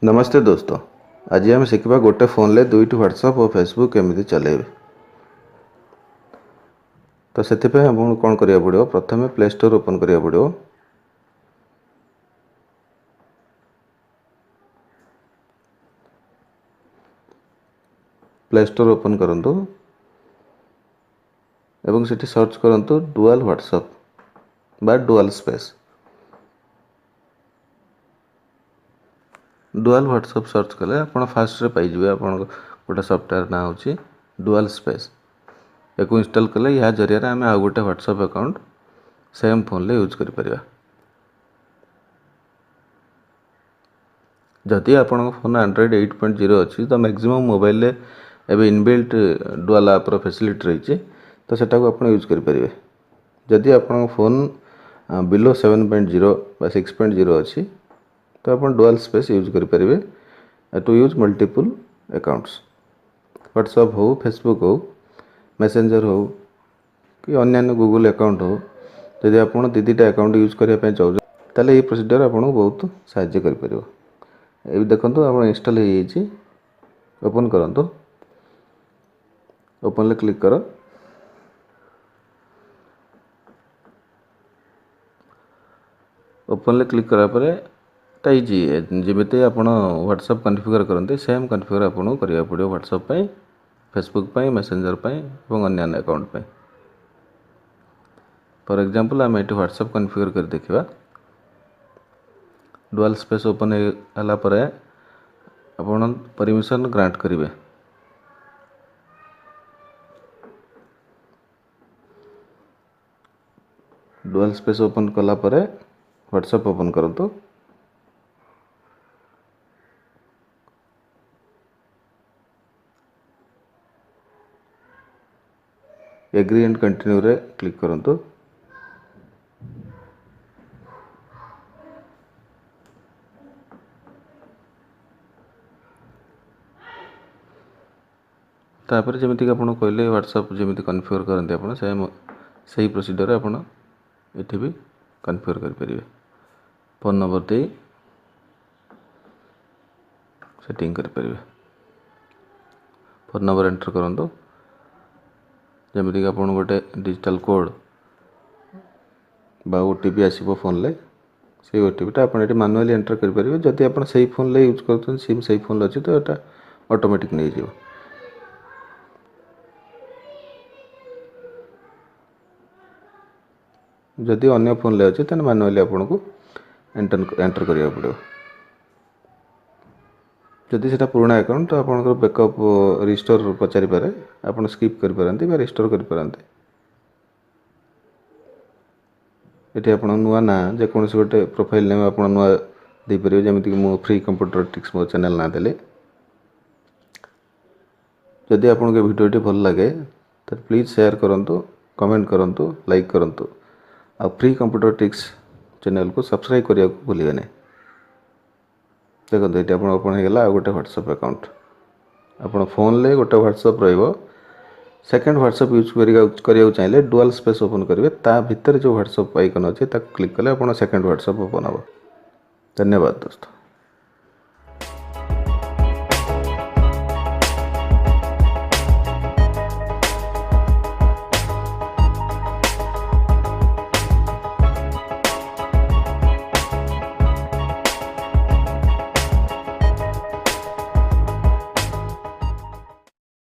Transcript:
नमस्ते दोस्तों। आज आम शिखा गोटे फोन ले दुईट व्हाट्सएप और फेसबुक केमी चलेबे। तो से आपको कौन करा पड़ो, प्रथम प्ले स्टोर ओपन करा पड़ो। प्ले स्टोर ओपन करंतु एवं सेठी सर्च करंतु डुअल व्हाट्सएप बा dual space. Dual WhatsApp search कले आप फास्ट रे पाइबे। आप गोटे सॉफ्टवेयर ना होची डुअल स्पेस। एक इंस्टॉल कले या जरिया आम आउ गोटे व्हाट्सएप अकाउंट सेम फोन ले यूज करि परिबा। जदि आपन फोन एंड्रॉइड 8.0 अच्छी तो मैक्सिमम मोबाइल रे एबे इनबिल्ट डुअल ऐप रो फैसिलिटी रही है, तो सेटा को आपन यूज करि परिबे। जदि आपन फोन बिलो 7.0 बा 6.0 अच्छी तो आप डुअल स्पेस यूज करें to use multiple accounts. WhatsApp हो, फेसबुक हो, मैसेंजर हो कि अन्य गूगल अकाउंट हो, जदि आप दीटा अकाउंट यूज करने चाहते ताले ये प्रोसीजर आपको बहुत साहाय्य कर। ये देखो आप इंस्टॉल हो ओपन करंतु। ओपन ले क्लिक कर। ओपन ले क्लिक करा परे इजी जमी आप व्हाट्सएप कॉन्फ़िगर करते सेम कॉन्फ़िगर आपको करा पड़ो व्हाट्सएप, फेसबुक, मैसेंजर और अन्य अकाउंट। फॉर एग्जांपल आम ये व्हाट्सएप कॉन्फ़िगर कर देखा। डुअल स्पेस ओपन होला परे आपण परमिशन ग्रांट करेंगे। डुअल स्पेस ओपन कला परे व्हाट्सएप ओपन करंतु। एग्री एंड कंटिन्यू रे क्लिक करंतु। तापर जमीती आप कहले व्हाट्सएप जमी कॉन्फ़िगर करते आप सेम सही प्रोसीजर आप ये भी कॉन्फ़िगर करेंगे। फोन नंबर दे सेटिंग करेंगे। फोन नंबर एंटर करंतु। जमीती आप गोटे डिजिटल कोड बा ओटीपी आसो फोन ले, से ओटीपीटा आप मैनुअली एंटर करेंगे। जदि आप सही फोन ले यूज कर सिम सही फोन अच्छी तो यहाँ ऑटोमेटिक नहीं जीव। जदि अन्य फोन ले अच्छे तो मैनुअली आपको एंटर करा पड़ो। जदि से पुराना अकाउंट तो आप बैकअप रिस्टोर पचारि पारे, आप स्किप करें रिस्टोर करें। ये आप नुआ ना जेकोसी गोटे प्रोफाइल नेम आप नुआ देपर, जमीक मो फ्री कंप्यूटर ट्रिक्स मो चैनल ना देले। जदि आपको वीडियो भल लगे तो प्लीज़ शेयर करूँ, कमेंट करूँ, लाइक करूँ। आ फ्री कंप्यूटर ट्रिक्स चैनल को सब्सक्राइब करने को भूलिए नहीं। देखो ये ओपन हो गोटे व्हाट्सएप अकाउंट। आप फोन ले गोटे व्हाट्सएप रो सेकेंड व्हाट्सएप यूज करिया चाहिए डुअल स्पेस ओपन करेंगे। ता भितर जो व्हाट्सएप आइकन अच्छे क्लिक कले आप सेकेंड व्हाट्सएप ओपन हो। धन्यवाद दोस्तों।